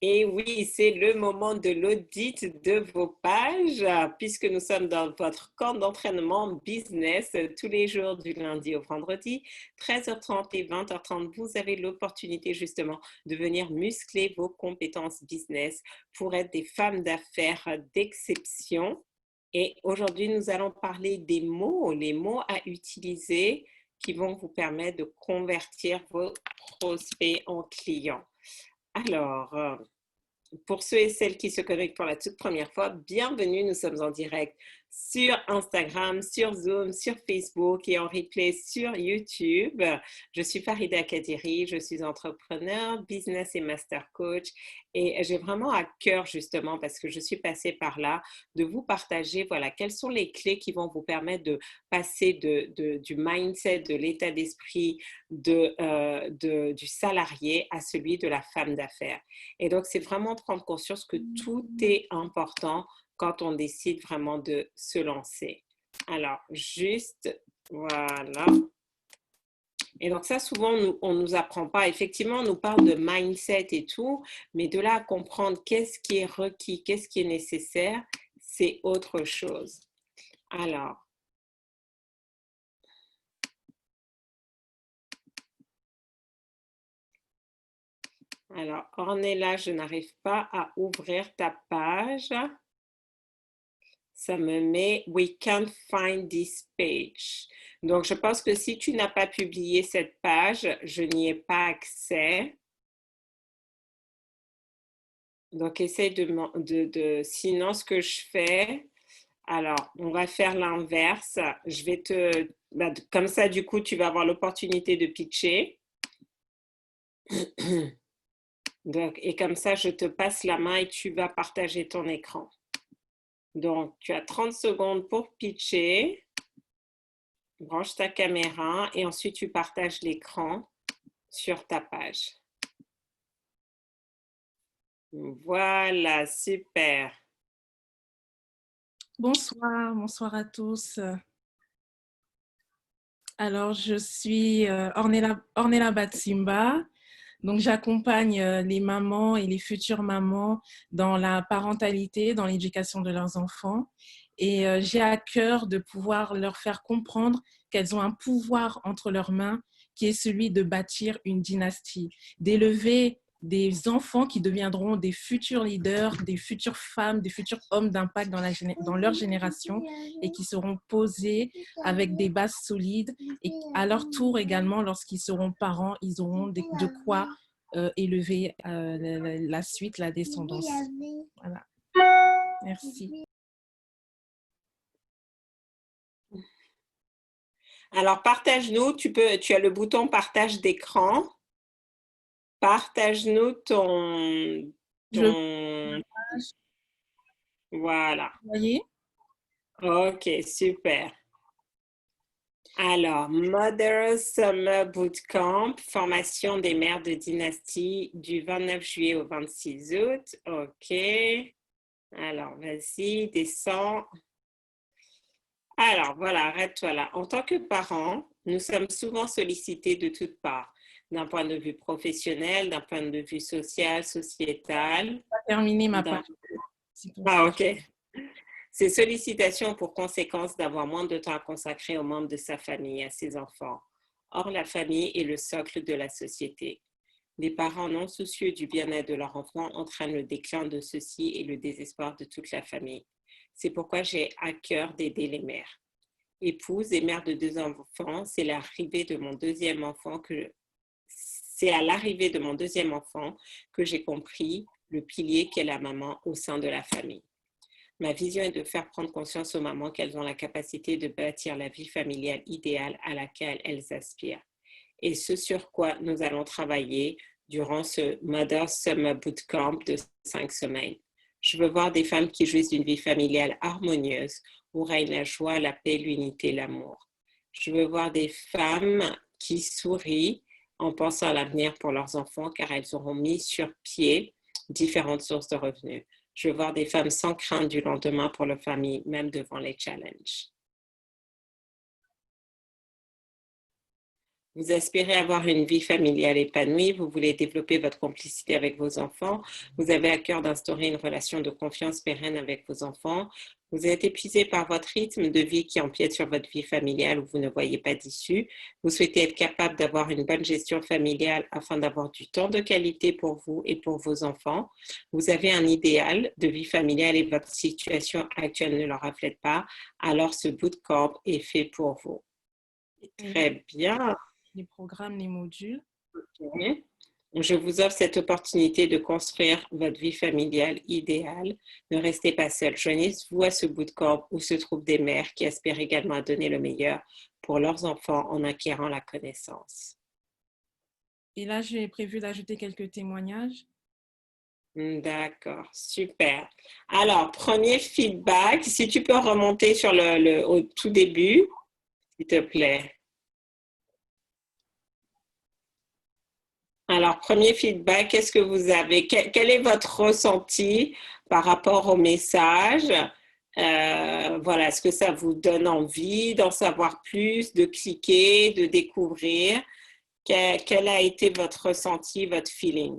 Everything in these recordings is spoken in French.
Et oui, c'est le moment de l'audit de vos pages, puisque nous sommes dans votre camp d'entraînement business tous les jours du lundi au vendredi, 13h30 et 20h30. Vous avez l'opportunité justement de venir muscler vos compétences business pour être des femmes d'affaires d'exception. Et aujourd'hui, nous allons parler des mots, les mots à utiliser qui vont vous permettre de convertir vos prospects en clients. Alors, pour ceux et celles qui se connectent pour la toute première fois, bienvenue, nous sommes en direct sur Instagram, sur Zoom, sur Facebook et en replay sur YouTube. Je suis Farida Kadiri, je suis entrepreneur, business et master coach et j'ai vraiment à cœur justement parce que je suis passée par là de vous partager voilà, quelles sont les clés qui vont vous permettre de passer du mindset, de l'état d'esprit du salarié à celui de la femme d'affaires. Et donc, c'est vraiment prendre conscience que tout est important quand on décide vraiment de se lancer. Alors, juste, voilà. Et donc ça, souvent, on ne nous apprend pas. Effectivement, on nous parle de mindset et tout, mais de là à comprendre qu'est-ce qui est requis, qu'est-ce qui est nécessaire, c'est autre chose. Alors, Ornella, je n'arrive pas à ouvrir ta page. Ça me met « We can't find this page ». Donc, je pense que si tu n'as pas publié cette page, je n'y ai pas accès. Donc, essaye sinon, ce que je fais, alors, on va faire l'inverse. Je vais comme ça, du coup, tu vas avoir l'opportunité de pitcher. Donc, et comme ça, je te passe la main et tu vas partager ton écran. Donc, tu as 30 secondes pour pitcher. Branche ta caméra et ensuite tu partages l'écran sur ta page. Voilà, super. Bonsoir, bonsoir à tous. Alors, je suis Ornella Batsimba. Donc, j'accompagne les mamans et les futures mamans dans la parentalité, dans l'éducation de leurs enfants. Et j'ai à cœur de pouvoir leur faire comprendre qu'elles ont un pouvoir entre leurs mains qui est celui de bâtir une dynastie, d'élever des enfants qui deviendront des futurs leaders, des futures femmes, des futurs hommes d'impact dans leur génération et qui seront posés avec des bases solides. Et à leur tour également, lorsqu'ils seront parents, ils auront de quoi élever la suite, la descendance. Voilà. Merci. Alors, partage-nous. Tu as le bouton partage d'écran. Partage-nous ton... Voilà. Vous voyez? Ok, super. Alors, Mother Summer Bootcamp, formation des mères de dynastie du 29 juillet au 26 août. Ok. Alors, vas-y, descends. Alors, voilà, arrête-toi là. En tant que parent, nous sommes souvent sollicités de toutes parts, d'un point de vue professionnel, d'un point de vue social, sociétal. Je vais terminer ma page. Ah, ok. Ces sollicitations ont pour conséquence d'avoir moins de temps à consacrer aux membres de sa famille et à ses enfants. Or, la famille est le socle de la société. Les parents non soucieux du bien-être de leur enfant entraînent le déclin de ceux-ci et le désespoir de toute la famille. C'est pourquoi j'ai à cœur d'aider les mères. Épouse et mère de 2 enfants, c'est à l'arrivée de mon deuxième enfant que j'ai compris le pilier qu'est la maman au sein de la famille. Ma vision est de faire prendre conscience aux mamans qu'elles ont la capacité de bâtir la vie familiale idéale à laquelle elles aspirent. Et ce sur quoi nous allons travailler durant ce Mother Summer Bootcamp de 5 semaines. Je veux voir des femmes qui jouissent d'une vie familiale harmonieuse, où règne la joie, la paix, l'unité, l'amour. Je veux voir des femmes qui sourient en pensant à l'avenir pour leurs enfants, car elles auront mis sur pied différentes sources de revenus. Je veux voir des femmes sans crainte du lendemain pour leur famille, même devant les challenges. Vous aspirez avoir une vie familiale épanouie, vous voulez développer votre complicité avec vos enfants, vous avez à cœur d'instaurer une relation de confiance pérenne avec vos enfants, vous êtes épuisé par votre rythme de vie qui empiète sur votre vie familiale où vous ne voyez pas d'issue, vous souhaitez être capable d'avoir une bonne gestion familiale afin d'avoir du temps de qualité pour vous et pour vos enfants, vous avez un idéal de vie familiale et votre situation actuelle ne le reflète pas, alors ce bootcamp est fait pour vous. Oui, Très bien. les programmes, les modules. Ok. Je vous offre cette opportunité de construire votre vie familiale idéale. Ne restez pas seul. Joignez-vous à ce bootcamp où se trouvent des mères qui aspirent également à donner le meilleur pour leurs enfants en acquérant la connaissance. Et là, j'ai prévu d'ajouter quelques témoignages. D'accord, super. Alors, premier feedback, si tu peux remonter sur au tout début, s'il te plaît. Alors, premier feedback, qu'est-ce que vous avez? Quel est votre ressenti par rapport au message? Voilà, est-ce que ça vous donne envie d'en savoir plus, de cliquer, de découvrir? Quel a été votre ressenti, votre feeling?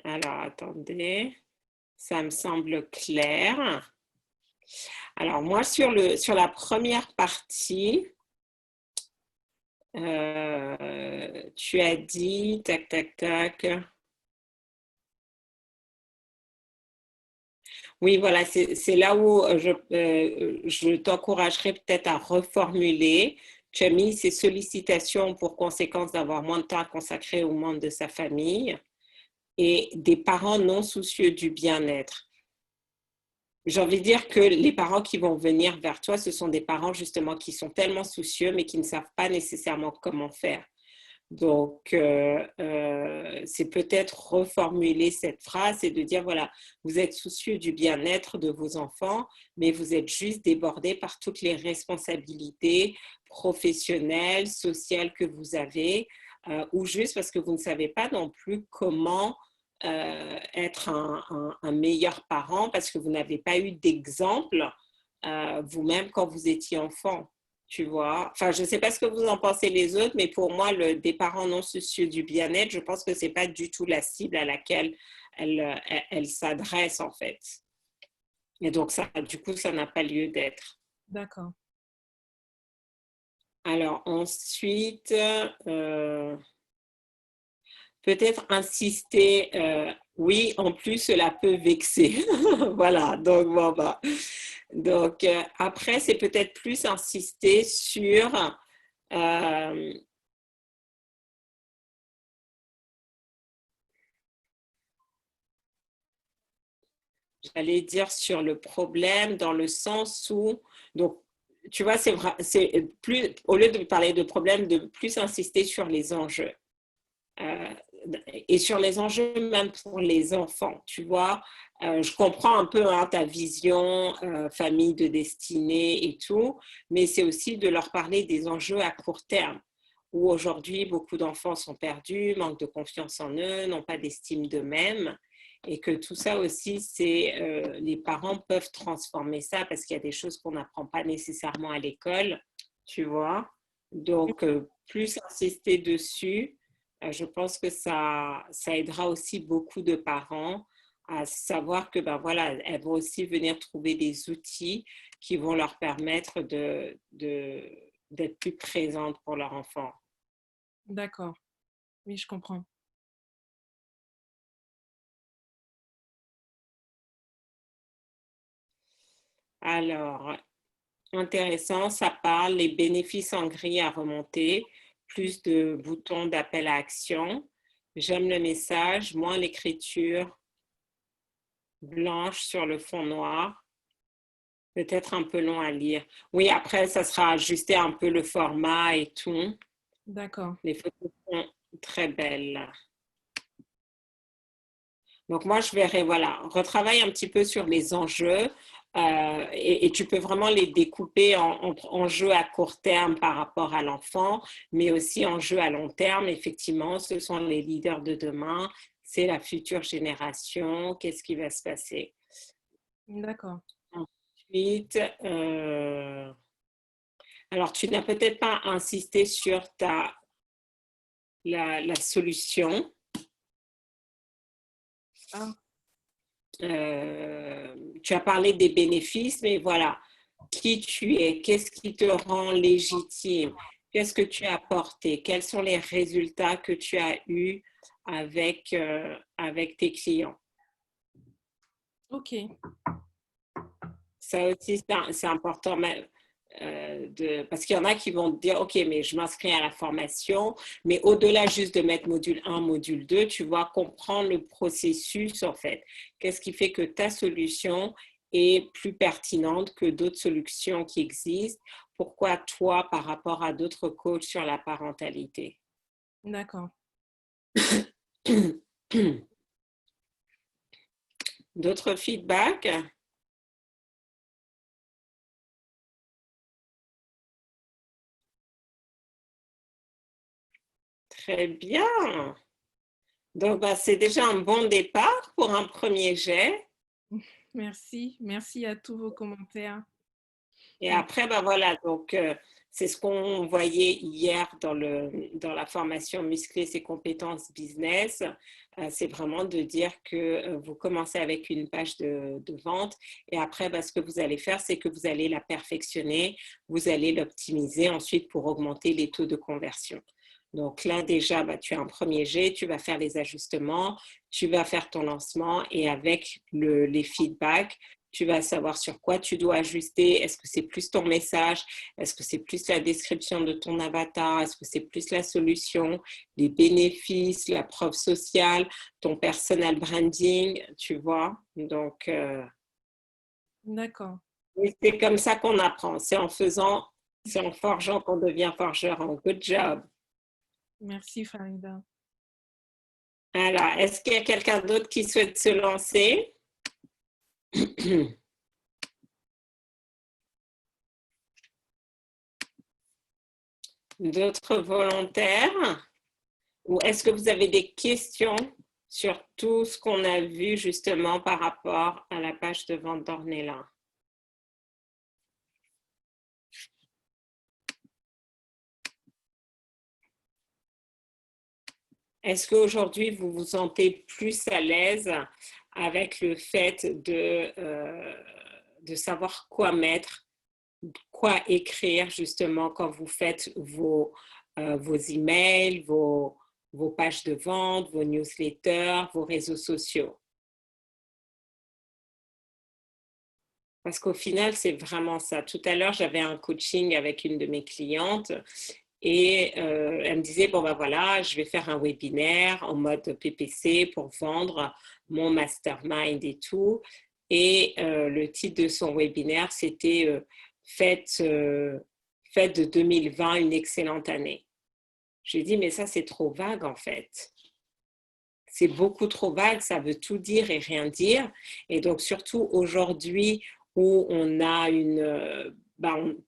Alors, attendez, ça me semble clair. Alors, moi, sur la première partie, tu as dit, tac, tac, tac. Oui, voilà, c'est là où je t'encouragerais peut-être à reformuler. Tu as mis ces sollicitations pour conséquence d'avoir moins de temps à consacrer aux membres de sa famille et des parents non soucieux du bien-être. J'ai envie de dire que les parents qui vont venir vers toi, ce sont des parents justement qui sont tellement soucieux, mais qui ne savent pas nécessairement comment faire. Donc, c'est peut-être reformuler cette phrase et de dire, voilà, vous êtes soucieux du bien-être de vos enfants, mais vous êtes juste débordé par toutes les responsabilités professionnelles, sociales que vous avez, ou juste parce que vous ne savez pas non plus comment être un meilleur parent parce que vous n'avez pas eu d'exemple vous-même quand vous étiez enfant. Tu vois, enfin, je ne sais pas ce que vous en pensez les autres, mais pour moi, des parents non soucieux du bien-être, je pense que ce n'est pas du tout la cible à laquelle elle s'adresse, en fait. Et donc, ça, du coup, ça n'a pas lieu d'être. D'accord. Alors, ensuite, peut-être insister, oui, en plus, cela peut vexer. Voilà, donc, bon, bah. Donc, après, c'est peut-être plus insister sur j'allais dire sur le problème dans le sens où, donc, tu vois, c'est plus, au lieu de parler de problème, de plus insister sur les enjeux. Euh, et sur les enjeux même pour les enfants, tu vois. Je comprends un peu hein, ta vision, famille de destinée et tout, mais c'est aussi de leur parler des enjeux à court terme, où aujourd'hui beaucoup d'enfants sont perdus, manquent de confiance en eux, n'ont pas d'estime d'eux-mêmes, et que tout ça aussi, les parents peuvent transformer ça parce qu'il y a des choses qu'on n'apprend pas nécessairement à l'école, tu vois. Donc, plus insister dessus, je pense que ça aidera aussi beaucoup de parents à savoir que ben voilà, elles vont aussi venir trouver des outils qui vont leur permettre d'être plus présentes pour leur enfant. D'accord. Oui, je comprends. Alors, intéressant, ça parle les bénéfices en gris à remonter, plus de boutons d'appel à action. J'aime le message, moins l'écriture blanche sur le fond noir. Peut-être un peu long à lire. Oui, après, ça sera ajusté un peu le format et tout. D'accord. Les photos sont très belles. Donc, moi, je verrai, voilà, retravaille un petit peu sur les enjeux et tu peux vraiment les découper en enjeux à court terme par rapport à l'enfant, mais aussi enjeux à long terme. Effectivement, ce sont les leaders de demain. c'est la future génération, qu'est-ce qui va se passer. D'accord. Ensuite, alors tu n'as peut-être pas insisté sur la solution. Ah, Tu as parlé des bénéfices, mais voilà, qui tu es, qu'est-ce qui te rend légitime, qu'est-ce que tu as apporté, quels sont les résultats que tu as eus avec tes clients. ok. Ça aussi, c'est important, parce qu'il y en a qui vont te dire, OK, mais je m'inscris à la formation, mais au-delà juste de mettre module 1, module 2, tu vas comprendre le processus, en fait. Qu'est-ce qui fait que ta solution est plus pertinente que d'autres solutions qui existent? Pourquoi toi, par rapport à d'autres coachs sur la parentalité? D'accord. D'autres feedbacks? Très bien. Donc, c'est déjà un bon départ pour un premier jet. Merci. Merci à tous vos commentaires. Et après, voilà, donc c'est ce qu'on voyait hier dans la formation Muscler ses compétences business. C'est vraiment de dire que vous commencez avec une page de vente et après, ce que vous allez faire, c'est que vous allez la perfectionner, vous allez l'optimiser ensuite pour augmenter les taux de conversion. Donc là, déjà, tu as un premier jet, tu vas faire les ajustements, tu vas faire ton lancement et avec les feedbacks, tu vas savoir sur quoi tu dois ajuster. Est-ce que c'est plus ton message? Est-ce que c'est plus la description de ton avatar? Est-ce que c'est plus la solution, les bénéfices, la preuve sociale, ton personal branding, tu vois? Donc, D'accord. c'est comme ça qu'on apprend. C'est en forgeant qu'on devient forgeron. Good job. Merci, Farida. Alors, est-ce qu'il y a quelqu'un d'autre qui souhaite se lancer? D'autres volontaires? Ou est-ce que vous avez des questions sur tout ce qu'on a vu justement par rapport à la page de vente d'Ornella? Est-ce qu'aujourd'hui, vous vous sentez plus à l'aise avec le fait de savoir quoi mettre, quoi écrire justement quand vous faites vos emails, vos pages de vente, vos newsletters, vos réseaux sociaux? Parce qu'au final, c'est vraiment ça. Tout à l'heure, j'avais un coaching avec une de mes clientes et elle me disait, bon, voilà, je vais faire un webinaire en mode PPC pour vendre mon mastermind et tout. Et le titre de son webinaire, c'était faites de 2020 une excellente année. Je lui ai dit, mais ça, c'est trop vague en fait. C'est beaucoup trop vague, ça veut tout dire et rien dire. Et donc, surtout aujourd'hui où on a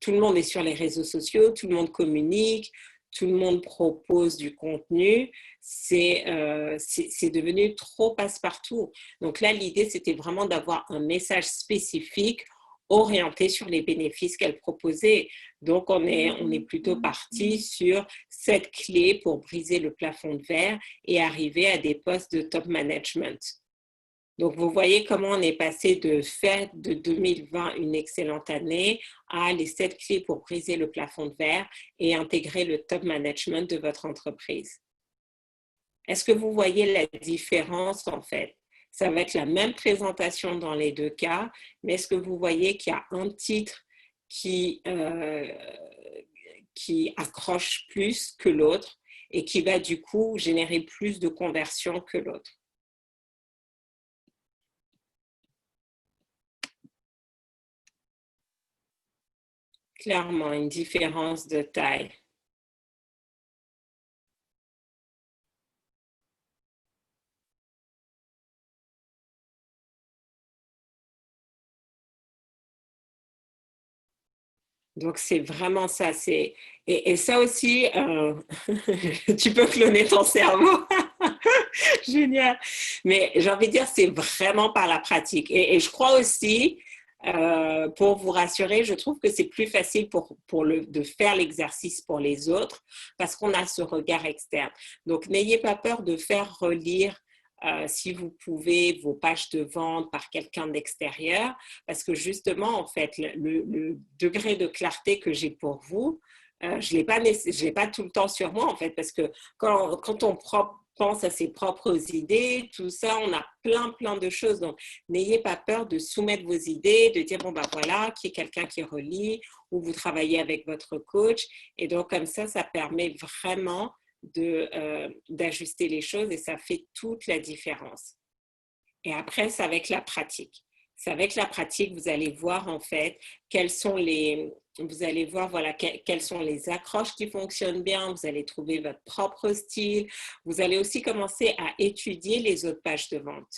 tout le monde est sur les réseaux sociaux, tout le monde communique, tout le monde propose du contenu, c'est devenu trop passe-partout. Donc là, l'idée, c'était vraiment d'avoir un message spécifique orienté sur les bénéfices qu'elle proposait. Donc, on est plutôt parti sur cette clé pour briser le plafond de verre et arriver à des postes de top management. Donc, vous voyez comment on est passé de faire de 2020 une excellente année à les 7 clés pour briser le plafond de verre et intégrer le top management de votre entreprise. Est-ce que vous voyez la différence en fait? Ça va être la même présentation dans les deux cas, mais est-ce que vous voyez qu'il y a un titre qui accroche plus que l'autre et qui va du coup générer plus de conversion que l'autre? Clairement, une différence de taille. Donc, c'est vraiment ça. Et ça aussi, tu peux cloner ton cerveau. Génial. Mais j'ai envie de dire, c'est vraiment par la pratique. Et je crois aussi, pour vous rassurer, je trouve que c'est plus facile de faire l'exercice pour les autres parce qu'on a ce regard externe. Donc, n'ayez pas peur de faire relire, si vous pouvez, vos pages de vente par quelqu'un d'extérieur parce que justement, en fait, le degré de clarté que j'ai pour vous, je ne l'ai pas tout le temps sur moi, en fait, parce que quand on pense à ses propres idées, tout ça, on a plein de choses. Donc, n'ayez pas peur de soumettre vos idées, de dire, bon, ben voilà, qui est quelqu'un qui relit, ou vous travaillez avec votre coach. Et donc, comme ça permet vraiment d'ajuster les choses et ça fait toute la différence. Et après, c'est avec la pratique. C'est avec la pratique, vous allez voir en fait vous allez voir voilà, quelles sont les accroches qui fonctionnent bien, vous allez trouver votre propre style, vous allez aussi commencer à étudier les autres pages de vente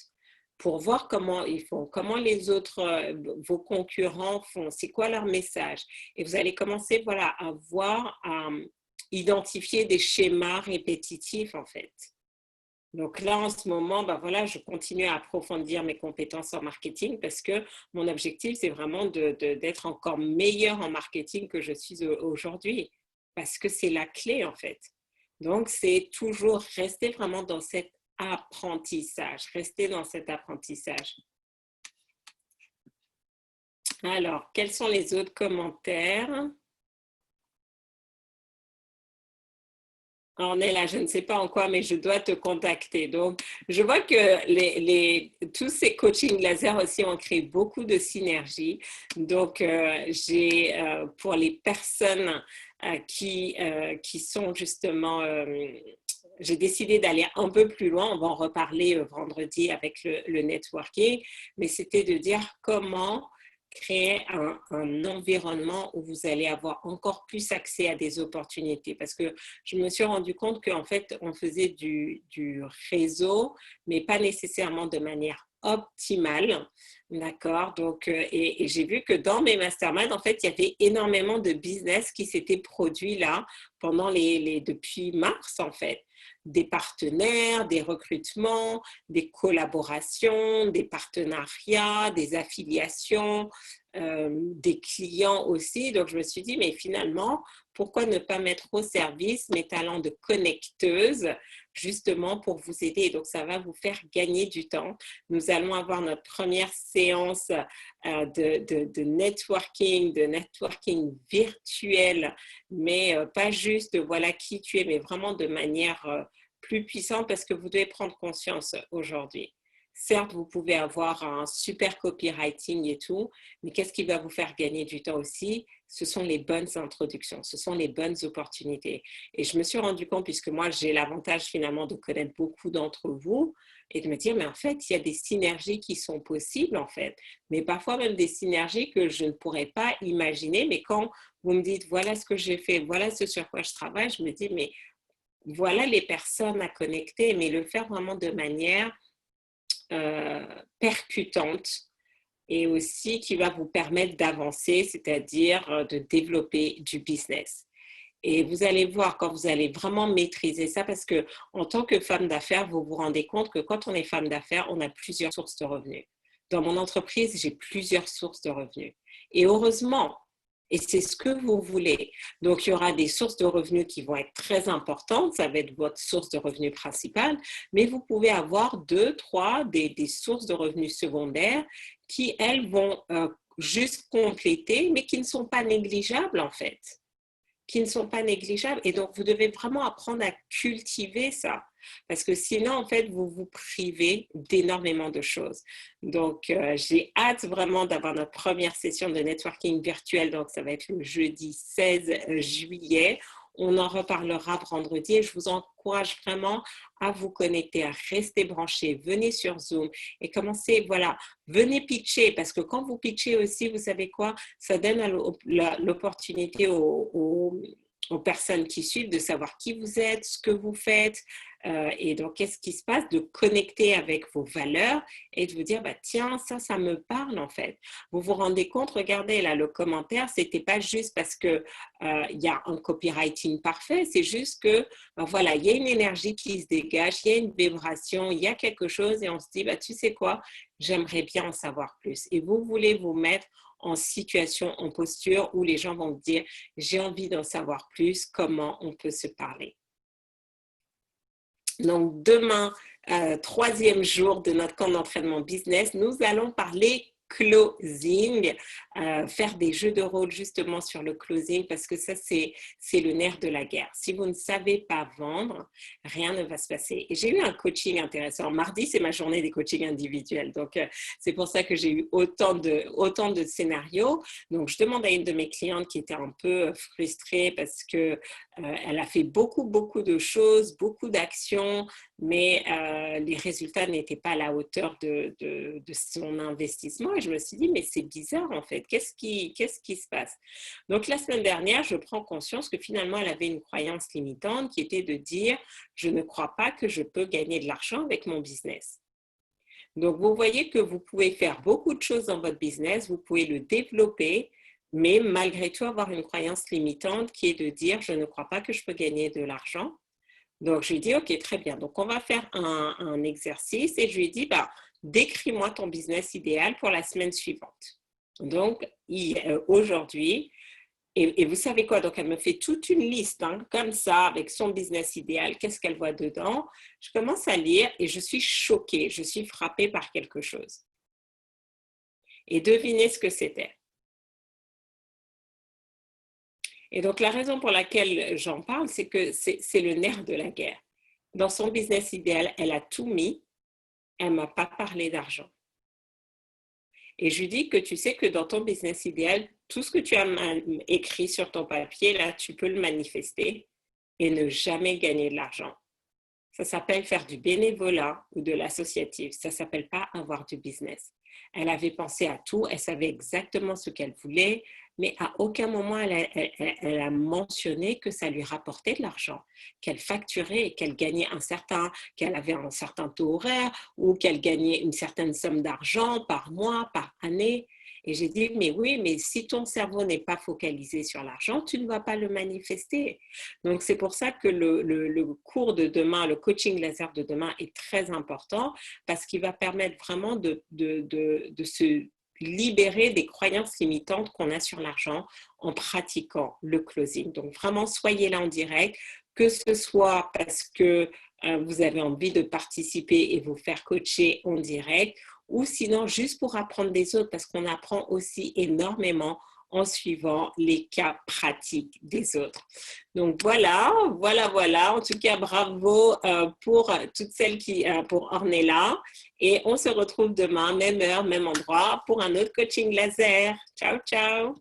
pour voir comment ils font, comment les autres, vos concurrents font, c'est quoi leur message. Et vous allez commencer voilà, à voir, à identifier des schémas répétitifs en fait. Donc là, en ce moment, ben voilà, je continue à approfondir mes compétences en marketing parce que mon objectif, c'est vraiment d'être encore meilleure en marketing que je suis aujourd'hui parce que c'est la clé en fait. Donc, c'est toujours rester vraiment dans cet apprentissage, rester dans cet apprentissage. Alors, quels sont les autres commentaires? Ornella, je ne sais pas en quoi, mais je dois te contacter. Donc, je vois que tous ces coachings laser aussi ont créé beaucoup de synergie. Donc, pour les personnes qui sont justement, j'ai décidé d'aller un peu plus loin. On va en reparler vendredi avec le networking, mais c'était de dire comment créer un environnement où vous allez avoir encore plus accès à des opportunités. Parce que je me suis rendu compte qu'en fait, on faisait du réseau, mais pas nécessairement de manière optimale. D'accord? Donc, et j'ai vu que dans mes masterminds, en fait, il y avait énormément de business qui s'étaient produits là pendant depuis mars, en fait. Des partenaires, des recrutements, des collaborations, des partenariats, des affiliations, des clients aussi. Donc, je me suis dit, mais finalement, pourquoi ne pas mettre au service mes talents de connecteuse justement pour vous aider. Donc, ça va vous faire gagner du temps. Nous allons avoir notre première séance de networking virtuel, mais pas juste voilà qui tu es, mais vraiment de manière plus puissante parce que vous devez prendre conscience aujourd'hui. Certes, vous pouvez avoir un super copywriting et tout, mais qu'est-ce qui va vous faire gagner du temps aussi? Ce sont les bonnes introductions, ce sont les bonnes opportunités. Et je me suis rendu compte, puisque moi, j'ai l'avantage finalement de connaître beaucoup d'entre vous et de me dire, mais en fait, il y a des synergies qui sont possibles en fait, mais parfois même des synergies que je ne pourrais pas imaginer. Mais quand vous me dites, voilà ce que j'ai fait, voilà ce sur quoi je travaille, je me dis, mais voilà les personnes à connecter, mais le faire vraiment de manière percutante et aussi qui va vous permettre d'avancer, c'est-à-dire de développer du business. Et vous allez voir quand vous allez vraiment maîtriser ça, parce que en tant que femme d'affaires, vous vous rendez compte que quand on est femme d'affaires, on a plusieurs sources de revenus. Dans mon entreprise, j'ai plusieurs sources de revenus. Et heureusement, et c'est ce que vous voulez. Donc, il y aura des sources de revenus qui vont être très importantes. Ça va être votre source de revenus principale. Mais vous pouvez avoir 2, 3 des sources de revenus secondaires qui, elles, vont juste compléter, mais qui ne sont pas négligeables, en fait. Qui ne sont pas négligeables. Et donc, vous devez vraiment apprendre à cultiver ça. Parce que sinon, en fait, vous vous privez d'énormément de choses. Donc, j'ai hâte vraiment d'avoir notre première session de networking virtuel. Donc, ça va être le jeudi 16 juillet. On en reparlera vendredi et je vous encourage vraiment à vous connecter, à rester branchés. Venez sur Zoom et commencez, voilà, venez pitcher parce que quand vous pitchez aussi, vous savez quoi, ça donne l'opportunité aux aux personnes qui suivent de savoir qui vous êtes, ce que vous faites, et donc qu'est-ce qui se passe, de connecter avec vos valeurs et de vous dire, bah, tiens, ça me parle en fait. Vous vous rendez compte, regardez là, le commentaire, c'était pas juste parce que il y a un copywriting parfait, c'est juste que, ben voilà, il y a une énergie qui se dégage, il y a une vibration, il y a quelque chose et on se dit, bah, tu sais quoi, j'aimerais bien en savoir plus. Et vous voulez vous mettre en situation, en posture où les gens vont vous dire, j'ai envie d'en savoir plus, comment on peut se parler. Donc, demain, troisième jour de notre camp d'entraînement business, nous allons parler closing, faire des jeux de rôle justement sur le closing parce que ça, c'est le nerf de la guerre. Si vous ne savez pas vendre, rien ne va se passer. Et j'ai eu un coaching intéressant. Mardi, c'est ma journée des coachings individuels. Donc, c'est pour ça que j'ai eu autant de scénarios. Donc, je demande à une de mes clientes qui était un peu frustrée parce que elle a fait beaucoup de choses, beaucoup d'actions, mais les résultats n'étaient pas à la hauteur de son investissement. Et je me suis dit, mais c'est bizarre en fait, qu'est-ce qui se passe? Donc la semaine dernière, je prends conscience que finalement, elle avait une croyance limitante qui était de dire, je ne crois pas que je peux gagner de l'argent avec mon business. Donc vous voyez que vous pouvez faire beaucoup de choses dans votre business, vous pouvez le développer, mais malgré tout avoir une croyance limitante qui est de dire, je ne crois pas que je peux gagner de l'argent. Donc, je lui dis, OK, très bien. Donc, on va faire un exercice et je lui dis, bah, décris-moi ton business idéal pour la semaine suivante. Donc, aujourd'hui, et vous savez quoi? Donc, elle me fait toute une liste, hein, comme ça, avec son business idéal. Qu'est-ce qu'elle voit dedans? Je commence à lire et je suis choquée. Je suis frappée par quelque chose. Et devinez ce que c'était. Et donc, la raison pour laquelle j'en parle, c'est que c'est le nerf de la guerre. Dans son business idéal, elle a tout mis. Elle ne m'a pas parlé d'argent. Et je lui dis que tu sais que dans ton business idéal, tout ce que tu as écrit sur ton papier, là, tu peux le manifester et ne jamais gagner de l'argent. Ça s'appelle faire du bénévolat ou de l'associatif. Ça ne s'appelle pas avoir du business. Elle avait pensé à tout, elle savait exactement ce qu'elle voulait, mais à aucun moment elle a mentionné que ça lui rapportait de l'argent, qu'elle facturait et qu'elle avait un certain taux horaire ou qu'elle gagnait une certaine somme d'argent par mois, par année. Et j'ai dit, mais oui, mais si ton cerveau n'est pas focalisé sur l'argent, tu ne vas pas le manifester. Donc, c'est pour ça que le cours de demain, le coaching laser de demain est très important parce qu'il va permettre vraiment de se libérer des croyances limitantes qu'on a sur l'argent en pratiquant le closing. Donc, vraiment, soyez là en direct, que ce soit parce que vous avez envie de participer et vous faire coacher en direct ou sinon juste pour apprendre des autres parce qu'on apprend aussi énormément en suivant les cas pratiques des autres. Donc voilà. En tout cas, bravo pour toutes celles pour Ornella. Et on se retrouve demain, même heure, même endroit, pour un autre coaching laser. Ciao, ciao.